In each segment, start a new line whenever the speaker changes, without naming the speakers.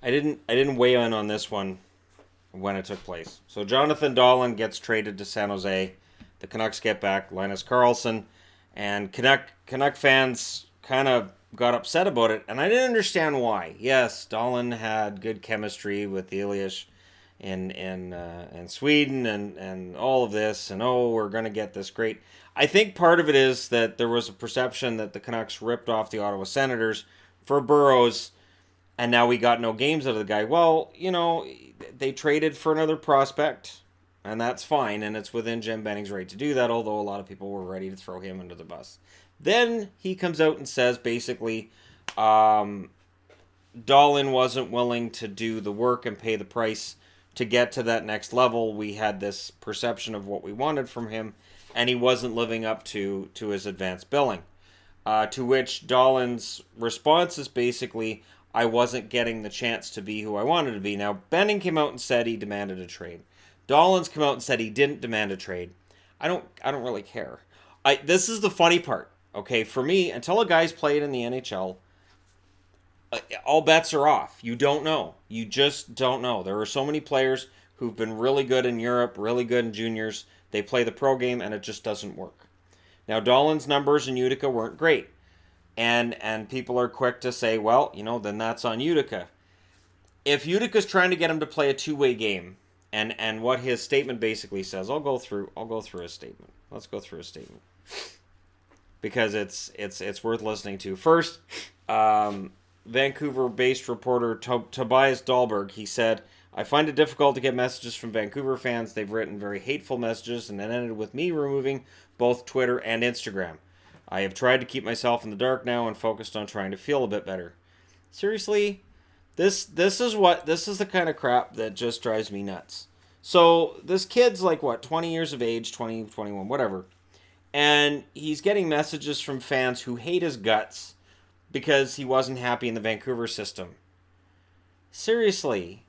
I didn't weigh in on this one when it took place. So Jonathan Dahlen gets traded to San Jose. The Canucks get back Linus Karlsson, and Canuck fans kind of got upset about it, and I didn't understand why. Yes, Dahlen had good chemistry with Elias in Sweden and all of this, and we're gonna get this great. I think part of it is that there was a perception that the Canucks ripped off the Ottawa Senators for Burrows, and now we got no games out of the guy. Well, they traded for another prospect, and that's fine, and it's within Jim Benning's right to do that, although a lot of people were ready to throw him under the bus. Then he comes out and says basically, Dahlen wasn't willing to do the work and pay the price to get to that next level. We had this perception of what we wanted from him, and he wasn't living up to his advanced billing. To which Dahlen's response is basically, I wasn't getting the chance to be who I wanted to be. Now, Benning came out and said he demanded a trade. Dahlen's come out and said he didn't demand a trade. I don't really care. This is the funny part. Okay, for me, until a guy's played in the NHL, all bets are off. You don't know. You just don't know. There are so many players who've been really good in Europe, really good in juniors. They play the pro game, and it just doesn't work. Now, Dahlen's numbers in Utica weren't great. And people are quick to say, well, then that's on Utica. If Utica's trying to get him to play a two-way game, and what his statement basically says, I'll go through his statement. Let's go through his statement, because it's worth listening to. First, Vancouver-based reporter Tobias Dahlberg, he said, I find it difficult to get messages from Vancouver fans. They've written very hateful messages, and it ended with me removing both Twitter and Instagram. I have tried to keep myself in the dark now and focused on trying to feel a bit better. Seriously, this is the kind of crap that just drives me nuts. So this kid's like 20 years of age, 20, 21, whatever. And he's getting messages from fans who hate his guts because he wasn't happy in the Vancouver system. Seriously,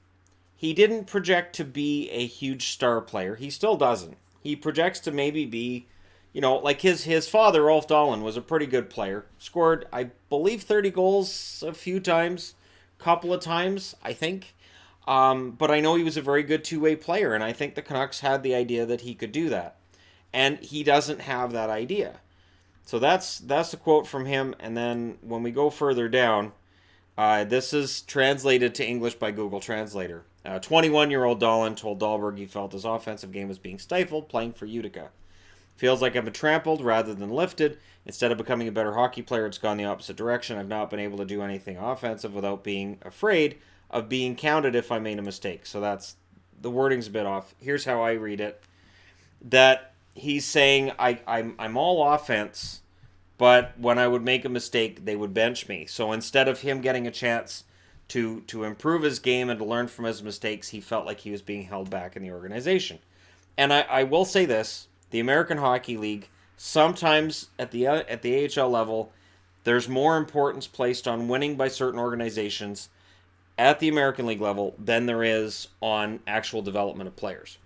he didn't project to be a huge star player. He still doesn't. He projects to maybe be, like his father, Rolf Dahlen, was a pretty good player. Scored, I believe, 30 goals a few times, couple of times, I think. But I know he was a very good two-way player, and I think the Canucks had the idea that he could do that. And he doesn't have that idea. So that's a quote from him. And then when we go further down, this is translated to English by Google Translator. 21-year-old Dahlen told Dahlberg he felt his offensive game was being stifled playing for Utica. Feels like I've been trampled rather than lifted. Instead of becoming a better hockey player, it's gone the opposite direction. I've not been able to do anything offensive without being afraid of being counted if I made a mistake. So that's, the wording's a bit off. Here's how I read it. That he's saying, I'm all offense, but when I would make a mistake, they would bench me. So instead of him getting a chance to improve his game and to learn from his mistakes, he felt like he was being held back in the organization. And I will say this, the American Hockey League, sometimes at the AHL level, there's more importance placed on winning by certain organizations at the American League level than there is on actual development of players.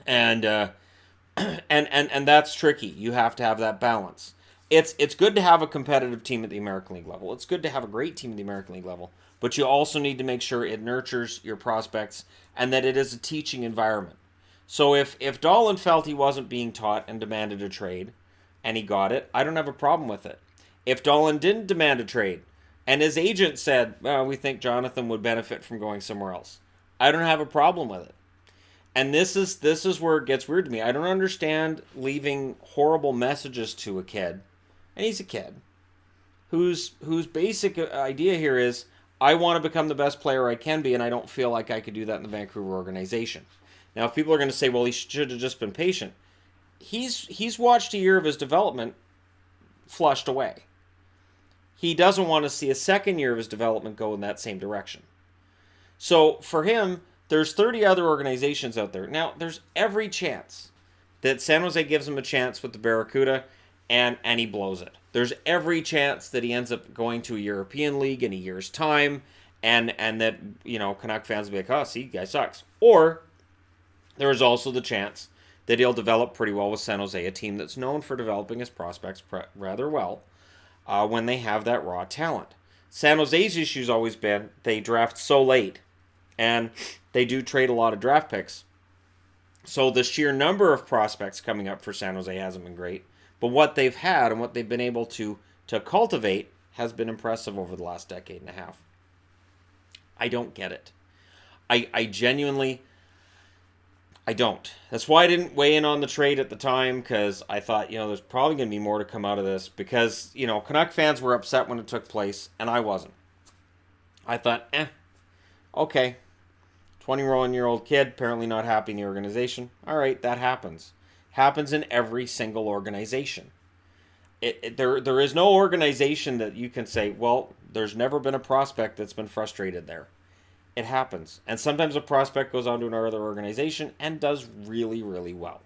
And that's tricky. You have to have that balance. It's good to have a competitive team at the American League level. It's good to have a great team at the American League level. But you also need to make sure it nurtures your prospects and that it is a teaching environment. So if Dahlen felt he wasn't being taught and demanded a trade, and he got it, I don't have a problem with it. If Dahlen didn't demand a trade, and his agent said, well, we think Jonathan would benefit from going somewhere else, I don't have a problem with it. And this is where it gets weird to me. I don't understand leaving horrible messages to a kid, and he's a kid, whose basic idea here is, I want to become the best player I can be, and I don't feel like I could do that in the Vancouver organization. Now, if people are going to say, well, he should have just been patient, he's watched a year of his development flushed away. He doesn't want to see a second year of his development go in that same direction. So for him, there's 30 other organizations out there. Now, there's every chance that San Jose gives him a chance with the Barracuda and he blows it. There's every chance that he ends up going to a European league in a year's time and that, Canuck fans will be like, oh, see, guy sucks. Or there is also the chance that he'll develop pretty well with San Jose, a team that's known for developing his prospects rather well when they have that raw talent. San Jose's issue's always been they draft so late, and they do trade a lot of draft picks. So the sheer number of prospects coming up for San Jose hasn't been great, but what they've had and what they've been able to cultivate has been impressive over the last decade and a half. I don't get it. I genuinely, I don't. That's why I didn't weigh in on the trade at the time, because I thought, there's probably going to be more to come out of this, because, Canuck fans were upset when it took place, and I wasn't. I thought, okay. 21-year-old kid, apparently not happy in the organization. All right, that happens. Happens in every single organization. There is no organization that you can say, well, there's never been a prospect that's been frustrated there. It happens. And sometimes a prospect goes on to another organization and does really, really well.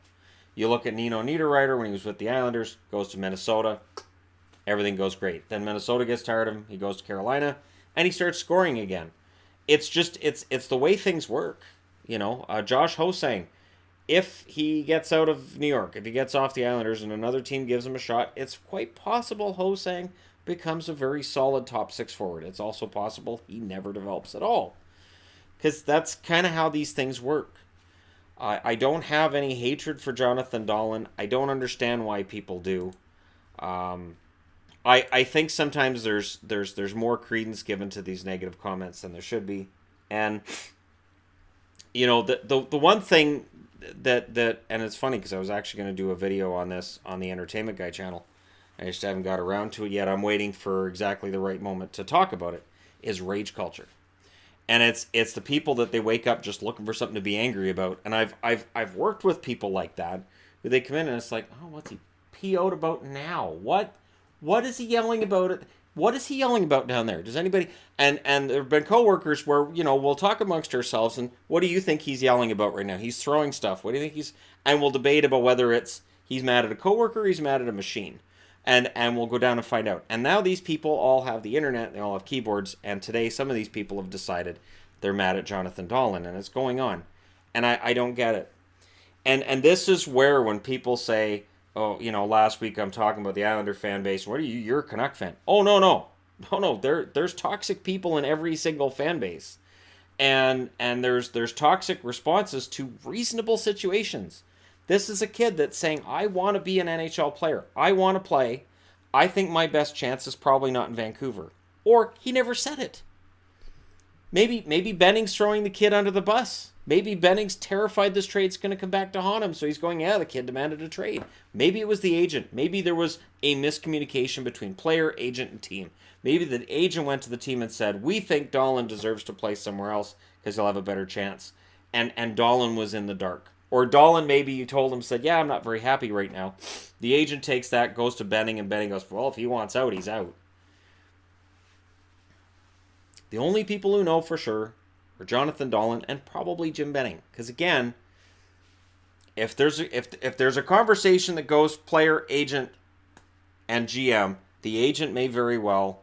You look at Nino Niederreiter when he was with the Islanders, goes to Minnesota, everything goes great. Then Minnesota gets tired of him, he goes to Carolina, and he starts scoring again. It's just, it's the way things work. Josh Ho-Sang, if he gets out of New York, if he gets off the Islanders and another team gives him a shot, it's quite possible Ho-Sang becomes a very solid top six forward. It's also possible he never develops at all. Because that's kind of how these things work. I don't have any hatred for Jonathan Dahlen. I don't understand why people do. I think sometimes there's more credence given to these negative comments than there should be. And, the one thing that and it's funny because I was actually going to do a video on this on the Entertainment Guy channel. I just haven't got around to it yet. I'm waiting for exactly the right moment to talk about it, is rage culture. And it's the people that they wake up just looking for something to be angry about. And I've worked with people like that, who they come in and it's like, oh, what's he PO'd about now? What is he yelling about? What is he yelling about down there? Does anybody? And there have been coworkers where we'll talk amongst ourselves and what do you think he's yelling about right now? He's throwing stuff. What do you think he's? And we'll debate about whether it's he's mad at a coworker or he's mad at a machine. And we'll go down and find out. And now these people all have the internet. They all have keyboards. And today some of these people have decided they're mad at Jonathan Dahlen. And it's going on. And I don't get it. And this is where when people say, oh, last week I'm talking about the Islander fan base. What are you? You're a Canuck fan. Oh, no. There's toxic people in every single fan base. And there's toxic responses to reasonable situations. This is a kid that's saying, I want to be an NHL player. I want to play. I think my best chance is probably not in Vancouver. Or he never said it. Maybe Benning's throwing the kid under the bus. Maybe Benning's terrified this trade's going to come back to haunt him. So he's going, the kid demanded a trade. Maybe it was the agent. Maybe there was a miscommunication between player, agent, and team. Maybe the agent went to the team and said, we think Dahlen deserves to play somewhere else because he'll have a better chance. And Dahlen was in the dark. Or Dahlen, maybe you told him, said, I'm not very happy right now. The agent takes that, goes to Benning, and Benning goes, well, if he wants out, he's out. The only people who know for sure are Jonathan Dahlen and probably Jim Benning. Because again, if there's a conversation that goes player, agent, and GM, the agent may very well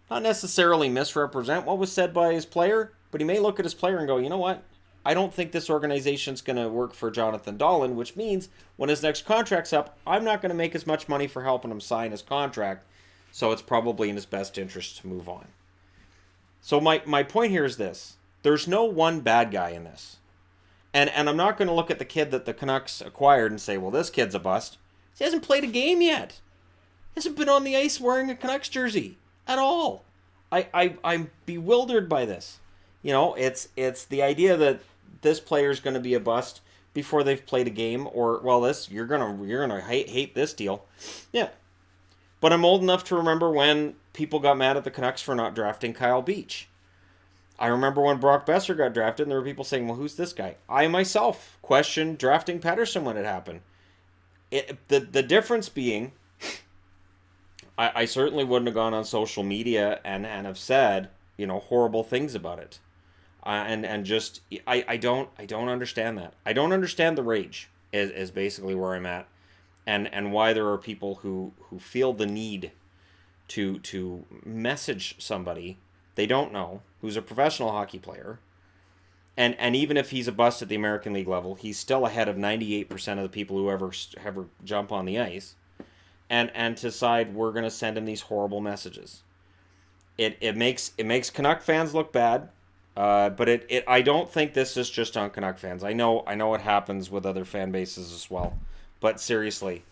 not necessarily misrepresent what was said by his player, but he may look at his player and go, you know what? I don't think this organization's going to work for Jonathan Dahlen, which means when his next contract's up, I'm not going to make as much money for helping him sign his contract, so it's probably in his best interest to move on. So my point here is this. There's no one bad guy in this. And I'm not going to look at the kid that the Canucks acquired and say, well, this kid's a bust. He hasn't played a game yet. He hasn't been on the ice wearing a Canucks jersey at all. I'm bewildered by this. It's the idea that this player is going to be a bust before they've played a game, or you're gonna hate this deal. Yeah, but I'm old enough to remember when people got mad at the Canucks for not drafting Kyle Beach. I remember when Brock Besser got drafted, and there were people saying, "Well, who's this guy?" I myself questioned drafting Pettersson when it happened. The difference being, I certainly wouldn't have gone on social media and have said horrible things about it. And just I don't understand that. I don't understand the rage is basically where I'm at, and why there are people who feel the need to message somebody they don't know who's a professional hockey player, and even if he's a bust at the American League level, he's still ahead of 98% of the people who ever jump on the ice, and decide we're going to send him these horrible messages. it makes Canuck fans look bad. But I don't think this is just on Canuck fans. I know it happens with other fan bases as well. But seriously,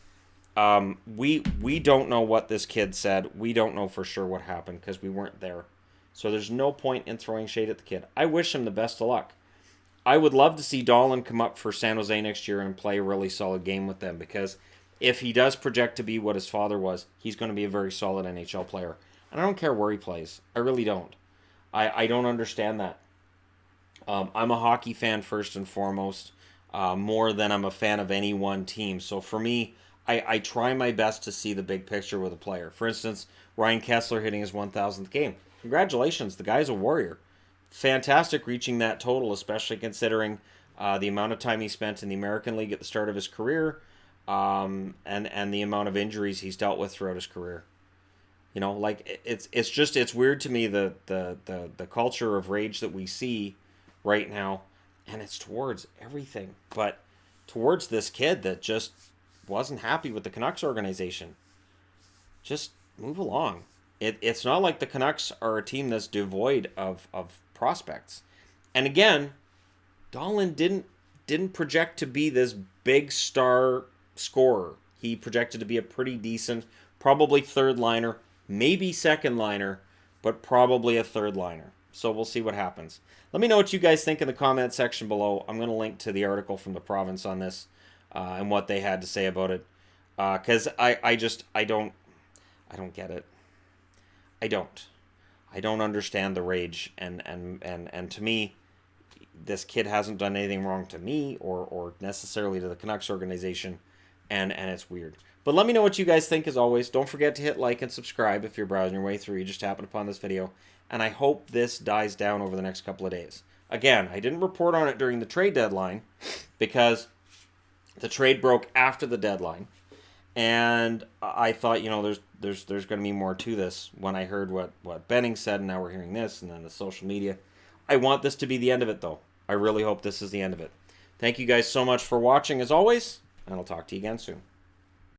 we don't know what this kid said. We don't know for sure what happened because we weren't there. So there's no point in throwing shade at the kid. I wish him the best of luck. I would love to see Dahlen come up for San Jose next year and play a really solid game with them, because if he does project to be what his father was, he's going to be a very solid NHL player. And I don't care where he plays. I really don't. I don't understand that. I'm a hockey fan first and foremost, more than I'm a fan of any one team. So for me, I try my best to see the big picture with a player. For instance, Ryan Kessler hitting his 1,000th game. Congratulations, the guy's a warrior. Fantastic reaching that total, especially considering the amount of time he spent in the American League at the start of his career, and the amount of injuries he's dealt with throughout his career. You know, like it's weird to me, the culture of rage that we see right now, and it's towards everything, but towards this kid that just wasn't happy with the Canucks organization. Just move along. It's not like the Canucks are a team that's devoid of prospects. And again, Dahlen didn't project to be this big star scorer. He projected to be a pretty decent, probably third liner, maybe second liner, but probably a third liner. So we'll see what happens. Let me know what you guys think in the comment section below. I'm going to link to the article from the province on this, and what they had to say about it. Because I don't get it. I don't understand the rage, and to me, this kid hasn't done anything wrong to me or necessarily to the Canucks organization, and it's weird. But let me know what you guys think. As always, don't forget to hit like and subscribe if you're browsing your way through. You just happened upon this video, and I hope this dies down over the next couple of days. Again, I didn't report on it during the trade deadline because the trade broke after the deadline, and I thought, you know, there's going to be more to this when I heard what Benning said, and now we're hearing this, and then the social media. I want this to be the end of it, though. I really hope this is the end of it. Thank you guys so much for watching, as always, and I'll talk to you again soon.